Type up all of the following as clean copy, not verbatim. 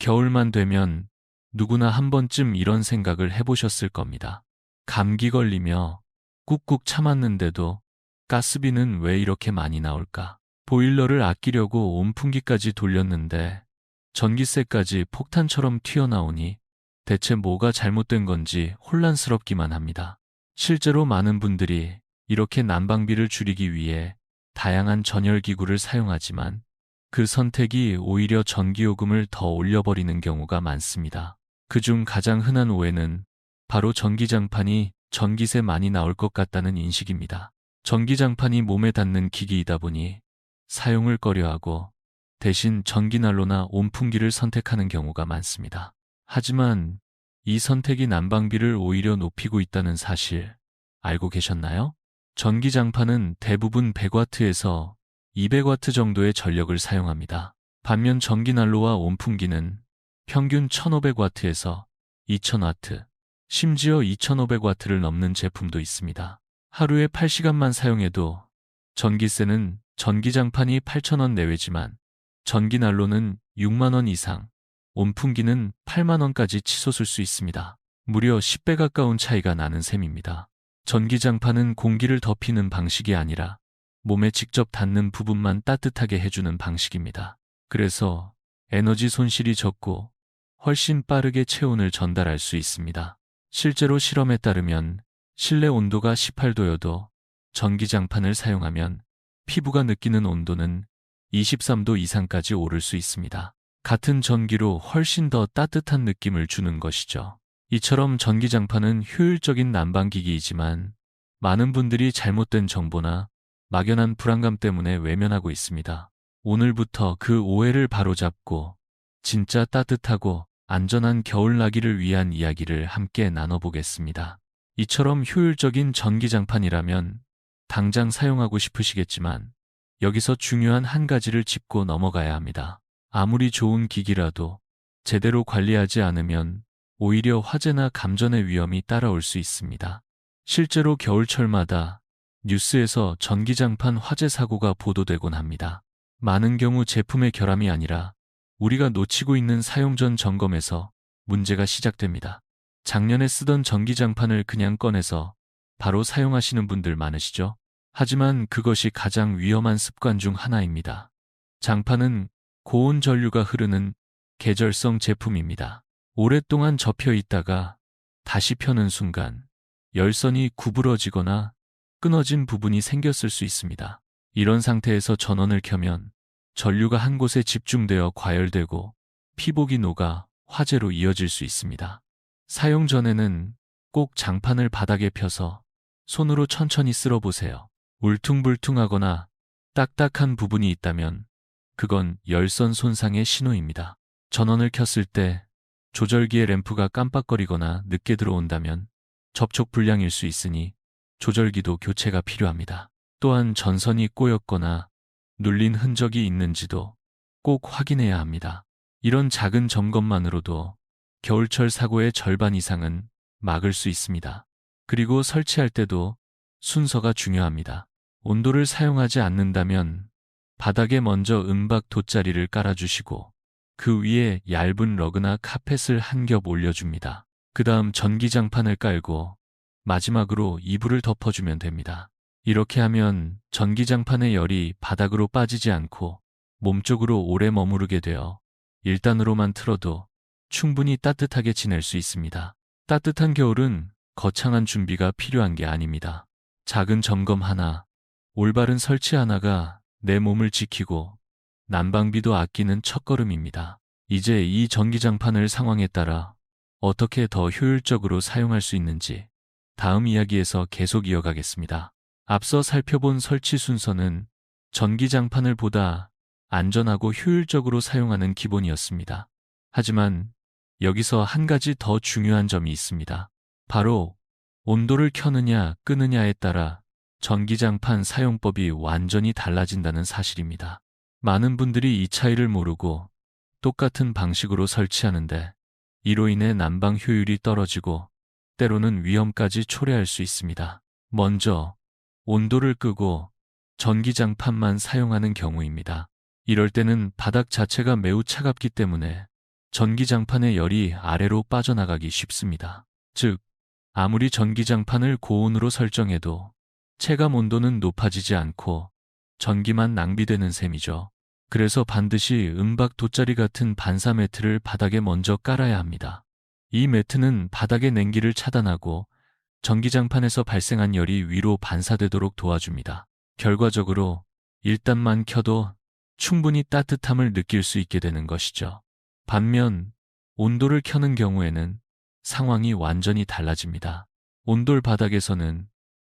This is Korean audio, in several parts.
겨울만 되면 누구나 한 번쯤 이런 생각을 해보셨을 겁니다. 감기 걸리며 꾹꾹 참았는데도 가스비는 왜 이렇게 많이 나올까? 보일러를 아끼려고 온풍기까지 돌렸는데 전기세까지 폭탄처럼 튀어나오니 대체 뭐가 잘못된 건지 혼란스럽기만 합니다. 실제로 많은 분들이 이렇게 난방비를 줄이기 위해 다양한 전열기구를 사용하지만 그 선택이 오히려 전기요금을 더 올려버리는 경우가 많습니다. 그중 가장 흔한 오해는 바로 전기장판이 전기세 많이 나올 것 같다는 인식입니다. 전기장판이 몸에 닿는 기기이다 보니 사용을 꺼려하고 대신 전기난로나 온풍기를 선택하는 경우가 많습니다. 하지만 이 선택이 난방비를 오히려 높이고 있다는 사실 알고 계셨나요? 전기장판은 대부분 100W에서 200W 정도의 전력을 사용합니다. 반면 전기난로와 온풍기는 평균 1500W에서 2000W, 심지어 2500W를 넘는 제품도 있습니다. 하루에 8시간만 사용해도 전기세는 전기장판이 8,000원 내외지만 전기난로는 6만 원 이상, 온풍기는 8만 원까지 치솟을 수 있습니다. 무려 10배 가까운 차이가 나는 셈입니다. 전기장판은 공기를 덮이는 방식이 아니라 몸에 직접 닿는 부분만 따뜻하게 해주는 방식입니다. 그래서 에너지 손실이 적고 훨씬 빠르게 체온을 전달할 수 있습니다. 실제로 실험에 따르면 실내 온도가 18도여도 전기장판을 사용하면 피부가 느끼는 온도는 23도 이상까지 오를 수 있습니다. 같은 전기로 훨씬 더 따뜻한 느낌을 주는 것이죠. 이처럼 전기장판은 효율적인 난방기기이지만 많은 분들이 잘못된 정보나 막연한 불안감 때문에 외면하고 있습니다. 오늘부터 그 오해를 바로잡고 진짜 따뜻하고 안전한 겨울나기를 위한 이야기를 함께 나눠보겠습니다. 이처럼 효율적인 전기장판이라면 당장 사용하고 싶으시겠지만 여기서 중요한 한 가지를 짚고 넘어가야 합니다. 아무리 좋은 기기라도 제대로 관리하지 않으면 오히려 화재나 감전의 위험이 따라올 수 있습니다. 실제로 겨울철마다 뉴스에서 전기장판 화재 사고가 보도되곤 합니다. 많은 경우 제품의 결함이 아니라 우리가 놓치고 있는 사용 전 점검에서 문제가 시작됩니다. 작년에 쓰던 전기장판을 그냥 꺼내서 바로 사용하시는 분들 많으시죠? 하지만 그것이 가장 위험한 습관 중 하나입니다. 장판은 고온 전류가 흐르는 계절성 제품입니다. 오랫동안 접혀 있다가 다시 펴는 순간 열선이 구부러지거나 끊어진 부분이 생겼을 수 있습니다. 이런 상태에서 전원을 켜면 전류가 한 곳에 집중되어 과열되고 피복이 녹아 화재로 이어질 수 있습니다. 사용 전에는 꼭 장판을 바닥에 펴서 손으로 천천히 쓸어보세요. 울퉁불퉁하거나 딱딱한 부분이 있다면 그건 열선 손상의 신호입니다. 전원을 켰을 때 조절기의 램프가 깜빡거리거나 늦게 들어온다면 접촉 불량일 수 있으니 조절기도 교체가 필요합니다. 또한 전선이 꼬였거나 눌린 흔적이 있는지도 꼭 확인해야 합니다. 이런 작은 점검만으로도 겨울철 사고의 절반 이상은 막을 수 있습니다. 그리고 설치할 때도 순서가 중요합니다. 온도를 사용하지 않는다면 바닥에 먼저 은박 돗자리를 깔아주시고 그 위에 얇은 러그나 카펫을 한 겹 올려줍니다. 그 다음 전기장판을 깔고 마지막으로 이불을 덮어주면 됩니다. 이렇게 하면 전기장판의 열이 바닥으로 빠지지 않고 몸쪽으로 오래 머무르게 되어 1단으로만 틀어도 충분히 따뜻하게 지낼 수 있습니다. 따뜻한 겨울은 거창한 준비가 필요한 게 아닙니다. 작은 점검 하나, 올바른 설치 하나가 내 몸을 지키고 난방비도 아끼는 첫걸음입니다. 이제 이 전기장판을 상황에 따라 어떻게 더 효율적으로 사용할 수 있는지 다음 이야기에서 계속 이어가겠습니다. 앞서 살펴본 설치 순서는 전기장판을 보다 안전하고 효율적으로 사용하는 기본이었습니다. 하지만 여기서 한 가지 더 중요한 점이 있습니다. 바로 온도를 켜느냐 끄느냐에 따라 전기장판 사용법이 완전히 달라진다는 사실입니다. 많은 분들이 이 차이를 모르고 똑같은 방식으로 설치하는데 이로 인해 난방 효율이 떨어지고 때로는 위험까지 초래할 수 있습니다. 먼저 온도를 끄고 전기장판만 사용하는 경우입니다. 이럴 때는 바닥 자체가 매우 차갑기 때문에 전기장판의 열이 아래로 빠져나가기 쉽습니다. 즉, 아무리 전기장판을 고온으로 설정해도 체감 온도는 높아지지 않고 전기만 낭비되는 셈이죠. 그래서 반드시 은박 돗자리 같은 반사 매트를 바닥에 먼저 깔아야 합니다. 이 매트는 바닥의 냉기를 차단하고 전기장판에서 발생한 열이 위로 반사되도록 도와줍니다. 결과적으로 1단만 켜도 충분히 따뜻함을 느낄 수 있게 되는 것이죠. 반면 온돌을 켜는 경우에는 상황이 완전히 달라집니다. 온돌 바닥에서는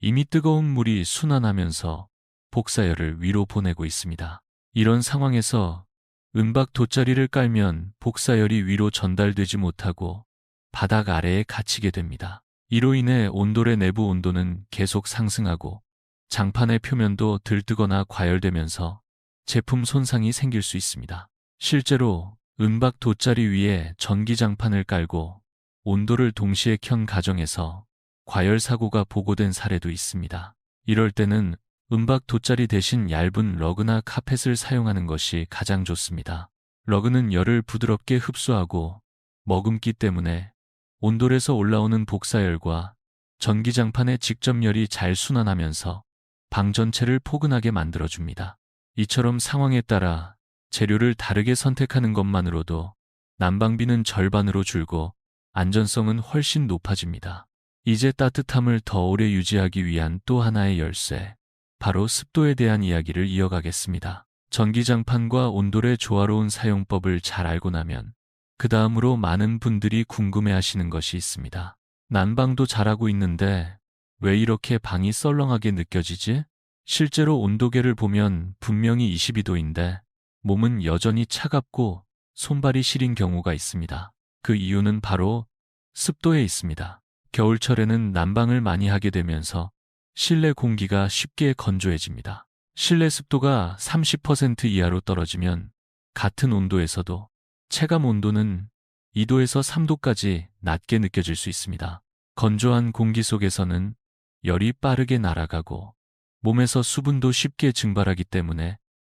이미 뜨거운 물이 순환하면서 복사열을 위로 보내고 있습니다. 이런 상황에서 은박 돗자리를 깔면 복사열이 위로 전달되지 못하고 바닥 아래에 갇히게 됩니다. 이로 인해 온돌의 내부 온도는 계속 상승하고 장판의 표면도 들뜨거나 과열되면서 제품 손상이 생길 수 있습니다. 실제로 은박 돗자리 위에 전기장판을 깔고 온도를 동시에 켠 가정에서 과열 사고가 보고된 사례도 있습니다. 이럴 때는 은박 돗자리 대신 얇은 러그나 카펫을 사용하는 것이 가장 좋습니다. 러그는 열을 부드럽게 흡수하고 머금기 때문에 온돌에서 올라오는 복사열과 전기장판의 직접 열이 잘 순환하면서 방 전체를 포근하게 만들어줍니다. 이처럼 상황에 따라 재료를 다르게 선택하는 것만으로도 난방비는 절반으로 줄고 안전성은 훨씬 높아집니다. 이제 따뜻함을 더 오래 유지하기 위한 또 하나의 열쇠, 바로 습도에 대한 이야기를 이어가겠습니다. 전기장판과 온돌의 조화로운 사용법을 잘 알고 나면 그 다음으로 많은 분들이 궁금해하시는 것이 있습니다. 난방도 잘하고 있는데 왜 이렇게 방이 썰렁하게 느껴지지? 실제로 온도계를 보면 분명히 22도인데 몸은 여전히 차갑고 손발이 시린 경우가 있습니다. 그 이유는 바로 습도에 있습니다. 겨울철에는 난방을 많이 하게 되면서 실내 공기가 쉽게 건조해집니다. 실내 습도가 30% 이하로 떨어지면 같은 온도에서도 체감 온도는 2도에서 3도까지 낮게 느껴질 수 있습니다. 건조한 공기 속에서는 열이 빠르게 날아가고 몸에서 수분도 쉽게 증발하기 때문에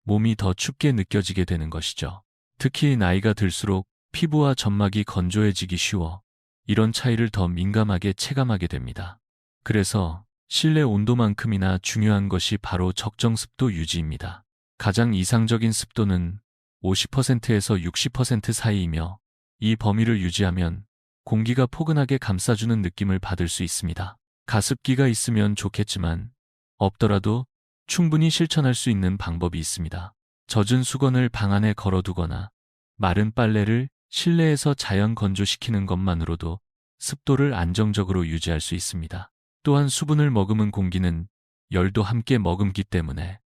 몸이 더 춥게 느껴지게 되는 것이죠. 특히 나이가 들수록 피부와 점막이 건조해지기 쉬워 이런 차이를 더 민감하게 체감하게 됩니다. 그래서 실내 온도만큼이나 중요한 것이 바로 적정 습도 유지입니다. 가장 이상적인 습도는 50%에서 60% 사이이며 이 범위를 유지하면 공기가 포근하게 감싸주는 느낌을 받을 수 있습니다. 가습기가 있으면 좋겠지만 없더라도 충분히 실천할 수 있는 방법이 있습니다. 젖은 수건을 방 안에 걸어두거나 마른 빨래를 실내에서 자연 건조시키는 것만으로도 습도를 안정적으로 유지할 수 있습니다. 또한 수분을 머금은 공기는 열도 함께 머금기 때문에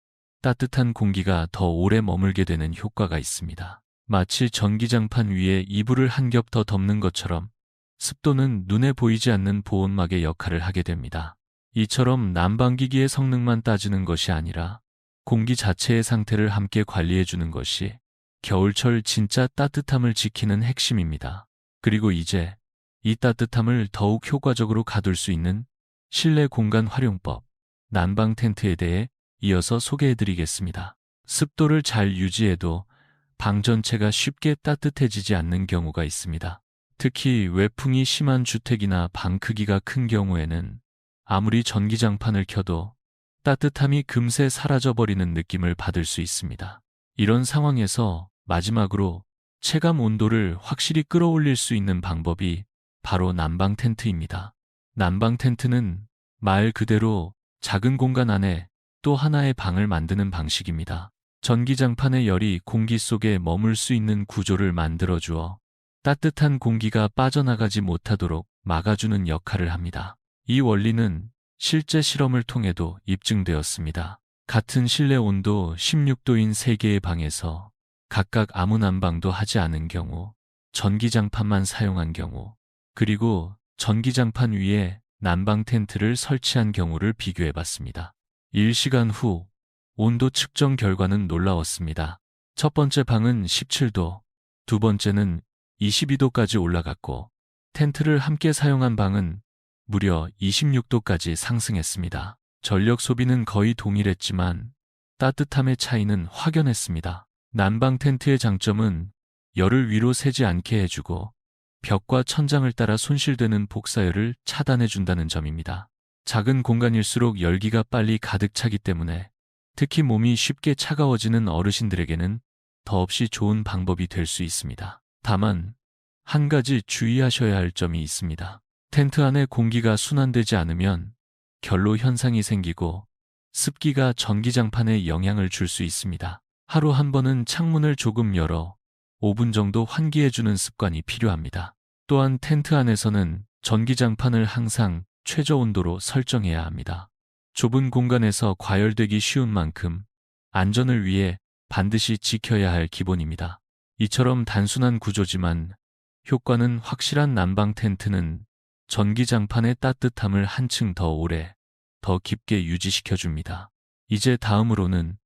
따뜻한 공기가 더 오래 머물게 되는 효과가 있습니다. 마치 전기장판 위에 이불을 한 겹 더 덮는 것처럼 습도는 눈에 보이지 않는 보온막의 역할을 하게 됩니다. 이처럼 난방기기의 성능만 따지는 것이 아니라 공기 자체의 상태를 함께 관리해주는 것이 겨울철 진짜 따뜻함을 지키는 핵심입니다. 그리고 이제 이 따뜻함을 더욱 효과적으로 가둘 수 있는 실내 공간 활용법, 난방 텐트에 대해 이어서 소개해드리겠습니다. 습도를 잘 유지해도 방 전체가 쉽게 따뜻해지지 않는 경우가 있습니다. 특히 외풍이 심한 주택이나 방 크기가 큰 경우에는 아무리 전기장판을 켜도 따뜻함이 금세 사라져버리는 느낌을 받을 수 있습니다. 이런 상황에서 마지막으로 체감 온도를 확실히 끌어올릴 수 있는 방법이 바로 난방 텐트입니다. 난방 텐트는 말 그대로 작은 공간 안에 또 하나의 방을 만드는 방식입니다. 전기장판의 열이 공기 속에 머물 수 있는 구조를 만들어주어 따뜻한 공기가 빠져나가지 못하도록 막아주는 역할을 합니다. 이 원리는 실제 실험을 통해도 입증되었습니다. 같은 실내 온도 16도인 3개의 방에서 각각 아무 난방도 하지 않은 경우, 전기장판만 사용한 경우, 그리고 전기장판 위에 난방 텐트를 설치한 경우를 비교해봤습니다. 1시간 후 온도 측정 결과는 놀라웠습니다. 첫 번째 방은 17도, 두 번째는 22도까지 올라갔고 텐트를 함께 사용한 방은 무려 26도까지 상승했습니다. 전력 소비는 거의 동일했지만 따뜻함의 차이는 확연했습니다. 난방 텐트의 장점은 열을 위로 새지 않게 해주고 벽과 천장을 따라 손실되는 복사열을 차단해준다는 점입니다. 작은 공간일수록 열기가 빨리 가득 차기 때문에 특히 몸이 쉽게 차가워지는 어르신들에게는 더없이 좋은 방법이 될 수 있습니다. 다만 한 가지 주의하셔야 할 점이 있습니다. 텐트 안에 공기가 순환되지 않으면 결로 현상이 생기고 습기가 전기장판에 영향을 줄 수 있습니다. 하루 한 번은 창문을 조금 열어 5분 정도 환기해주는 습관이 필요합니다. 또한 텐트 안에서는 전기장판을 항상 최저 온도로 설정해야 합니다. 좁은 공간에서 과열되기 쉬운 만큼 안전을 위해 반드시 지켜야 할 기본입니다. 이처럼 단순한 구조지만 효과는 확실한 난방 텐트는 전기장판의 따뜻함을 한층 더 오래, 더 깊게 유지시켜줍니다. 이제 다음으로는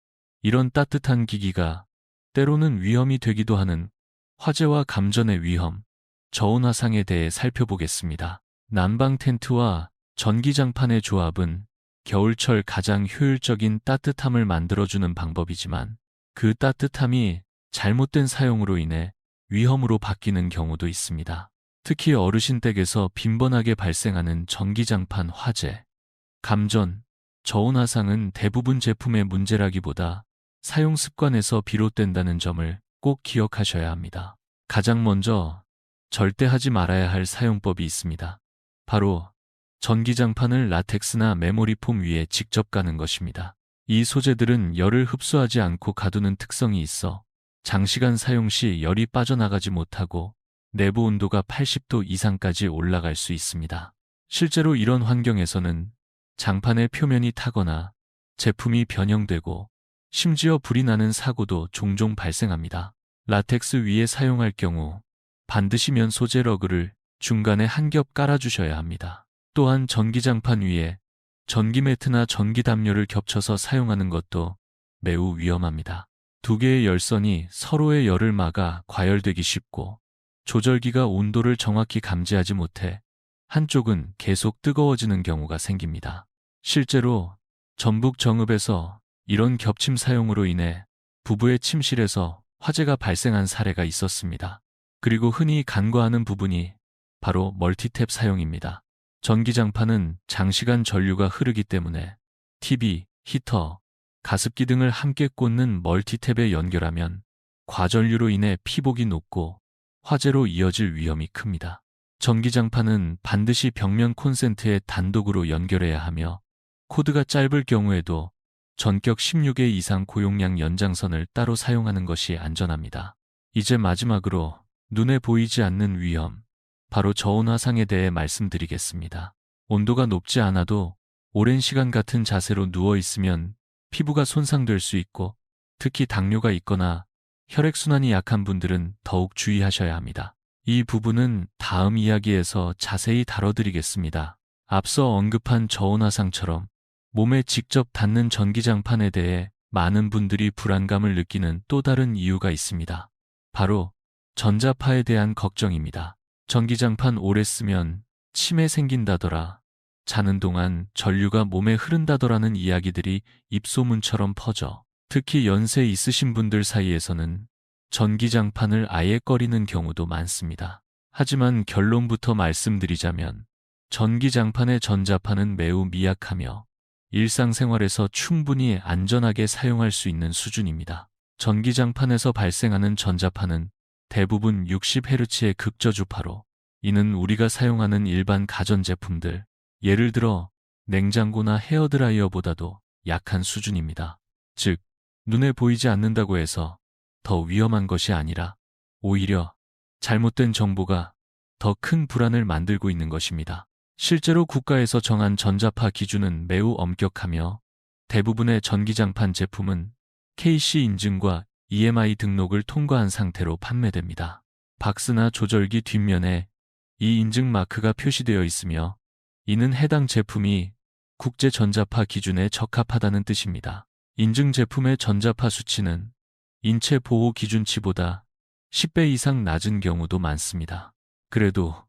이런 따뜻한 기기가 때로는 위험이 되기도 하는 화재와 감전의 위험, 저온 화상에 대해 살펴보겠습니다. 난방 텐트와 전기장판의 조합은 겨울철 가장 효율적인 따뜻함을 만들어주는 방법이지만 그 따뜻함이 잘못된 사용으로 인해 위험으로 바뀌는 경우도 있습니다. 특히 어르신 댁에서 빈번하게 발생하는 전기장판 화재, 감전, 저온 화상은 대부분 제품의 문제라기보다 사용 습관에서 비롯된다는 점을 꼭 기억하셔야 합니다. 가장 먼저 절대 하지 말아야 할 사용법이 있습니다. 바로 전기장판을 라텍스나 메모리폼 위에 직접 가는 것입니다. 이 소재들은 열을 흡수하지 않고 가두는 특성이 있어 장시간 사용 시 열이 빠져나가지 못하고 내부 온도가 80도 이상까지 올라갈 수 있습니다. 실제로 이런 환경에서는 장판의 표면이 타거나 제품이 변형되고 심지어 불이 나는 사고도 종종 발생합니다. 라텍스 위에 사용할 경우 반드시 면 소재 러그를 중간에 한 겹 깔아주셔야 합니다. 또한 전기장판 위에 전기 매트나 전기 담요를 겹쳐서 사용하는 것도 매우 위험합니다. 두 개의 열선이 서로의 열을 막아 과열되기 쉽고 조절기가 온도를 정확히 감지하지 못해 한쪽은 계속 뜨거워지는 경우가 생깁니다. 실제로 전북 정읍에서 이런 겹침 사용으로 인해 부부의 침실에서 화재가 발생한 사례가 있었습니다. 그리고 흔히 간과하는 부분이 바로 멀티탭 사용입니다. 전기장판은 장시간 전류가 흐르기 때문에 TV, 히터, 가습기 등을 함께 꽂는 멀티탭에 연결하면 과전류로 인해 피복이 높고 화재로 이어질 위험이 큽니다. 전기장판은 반드시 벽면 콘센트에 단독으로 연결해야 하며 코드가 짧을 경우에도 전격 16회 이상 고용량 연장선을 따로 사용하는 것이 안전합니다. 이제 마지막으로 눈에 보이지 않는 위험, 바로 저온 화상에 대해 말씀드리겠습니다. 온도가 높지 않아도 오랜 시간 같은 자세로 누워 있으면 피부가 손상될 수 있고 특히 당뇨가 있거나 혈액순환이 약한 분들은 더욱 주의하셔야 합니다. 이 부분은 다음 이야기에서 자세히 다뤄드리겠습니다. 앞서 언급한 저온 화상처럼 몸에 직접 닿는 전기장판에 대해 많은 분들이 불안감을 느끼는 또 다른 이유가 있습니다. 바로 전자파에 대한 걱정입니다. 전기장판 오래 쓰면 치매 생긴다더라, 자는 동안 전류가 몸에 흐른다더라는 이야기들이 입소문처럼 퍼져 특히 연세 있으신 분들 사이에서는 전기장판을 아예 꺼리는 경우도 많습니다. 하지만 결론부터 말씀드리자면 전기장판의 전자파는 매우 미약하며 일상생활에서 충분히 안전하게 사용할 수 있는 수준입니다. 전기장판에서 발생하는 전자파는 대부분 60Hz의 극저주파로 이는 우리가 사용하는 일반 가전제품들, 예를 들어 냉장고나 헤어드라이어보다도 약한 수준입니다. 즉, 눈에 보이지 않는다고 해서 더 위험한 것이 아니라 오히려 잘못된 정보가 더 큰 불안을 만들고 있는 것입니다. 실제로 국가에서 정한 전자파 기준은 매우 엄격하며 대부분의 전기장판 제품은 KC 인증과 EMI 등록을 통과한 상태로 판매됩니다. 박스나 조절기 뒷면에 이 인증 마크가 표시되어 있으며 이는 해당 제품이 국제 전자파 기준에 적합하다는 뜻입니다. 인증 제품의 전자파 수치는 인체 보호 기준치보다 10배 이상 낮은 경우도 많습니다. 그래도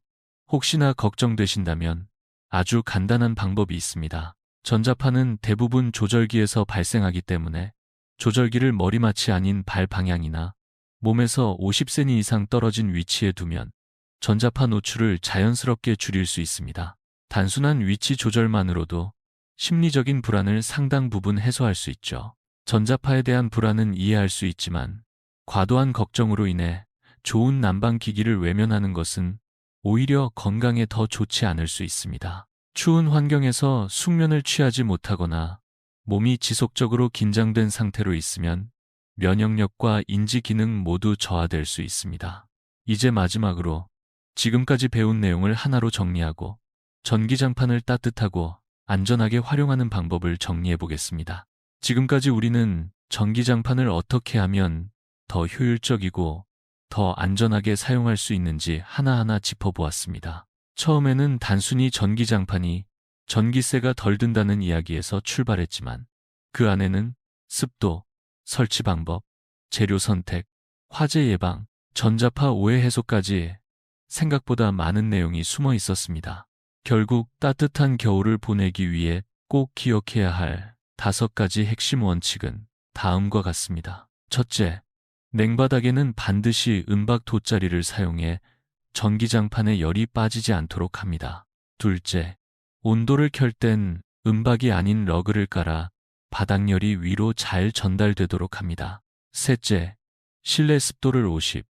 혹시나 걱정되신다면 아주 간단한 방법이 있습니다. 전자파는 대부분 조절기에서 발생하기 때문에 조절기를 머리맡이 아닌 발 방향이나 몸에서 50cm 이상 떨어진 위치에 두면 전자파 노출을 자연스럽게 줄일 수 있습니다. 단순한 위치 조절만으로도 심리적인 불안을 상당 부분 해소할 수 있죠. 전자파에 대한 불안은 이해할 수 있지만 과도한 걱정으로 인해 좋은 난방 기기를 외면하는 것은 오히려 건강에 더 좋지 않을 수 있습니다. 추운 환경에서 숙면을 취하지 못하거나 몸이 지속적으로 긴장된 상태로 있으면 면역력과 인지 기능 모두 저하될 수 있습니다. 이제 마지막으로 지금까지 배운 내용을 하나로 정리하고 전기장판을 따뜻하고 안전하게 활용하는 방법을 정리해 보겠습니다. 지금까지 우리는 전기장판을 어떻게 하면 더 효율적이고 더 안전하게 사용할 수 있는지 하나하나 짚어보았습니다. 처음에는 단순히 전기장판이 전기세가 덜 든다는 이야기에서 출발했지만 그 안에는 습도, 설치 방법, 재료 선택, 화재 예방, 전자파 오해 해소까지 생각보다 많은 내용이 숨어 있었습니다. 결국 따뜻한 겨울을 보내기 위해 꼭 기억해야 할 5가지 핵심 원칙은 다음과 같습니다. 첫째, 냉바닥에는 반드시 은박 돗자리를 사용해 전기장판에 열이 빠지지 않도록 합니다. 둘째, 온도를 켤 땐 은박이 아닌 러그를 깔아 바닥열이 위로 잘 전달되도록 합니다. 셋째, 실내 습도를 50,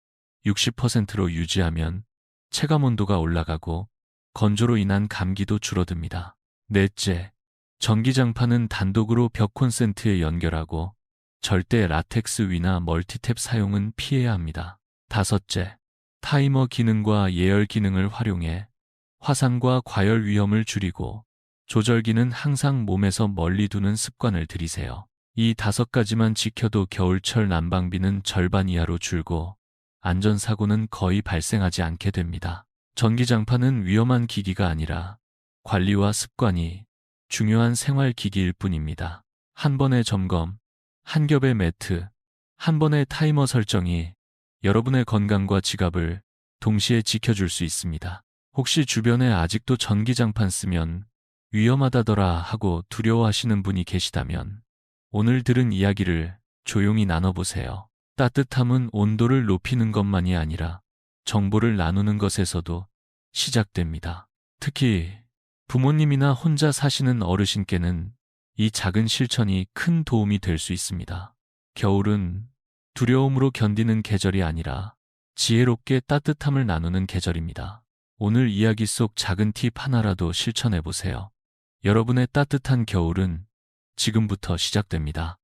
60%로 유지하면 체감온도가 올라가고 건조로 인한 감기도 줄어듭니다. 넷째, 전기장판은 단독으로 벽 콘센트에 연결하고 절대 라텍스 위나 멀티탭 사용은 피해야 합니다. 다섯째, 타이머 기능과 예열 기능을 활용해 화상과 과열 위험을 줄이고 조절기는 항상 몸에서 멀리 두는 습관을 들이세요. 이 5가지만 지켜도 겨울철 난방비는 절반 이하로 줄고 안전사고는 거의 발생하지 않게 됩니다. 전기장판은 위험한 기기가 아니라 관리와 습관이 중요한 생활기기일 뿐입니다. 한 번의 점검, 한 겹의 매트, 한 번의 타이머 설정이 여러분의 건강과 지갑을 동시에 지켜줄 수 있습니다. 혹시 주변에 아직도 전기장판 쓰면 위험하다더라 하고 두려워하시는 분이 계시다면 오늘 들은 이야기를 조용히 나눠보세요. 따뜻함은 온도를 높이는 것만이 아니라 정보를 나누는 것에서도 시작됩니다. 특히 부모님이나 혼자 사시는 어르신께는 이 작은 실천이 큰 도움이 될 수 있습니다. 겨울은 두려움으로 견디는 계절이 아니라 지혜롭게 따뜻함을 나누는 계절입니다. 오늘 이야기 속 작은 팁 하나라도 실천해 보세요. 여러분의 따뜻한 겨울은 지금부터 시작됩니다.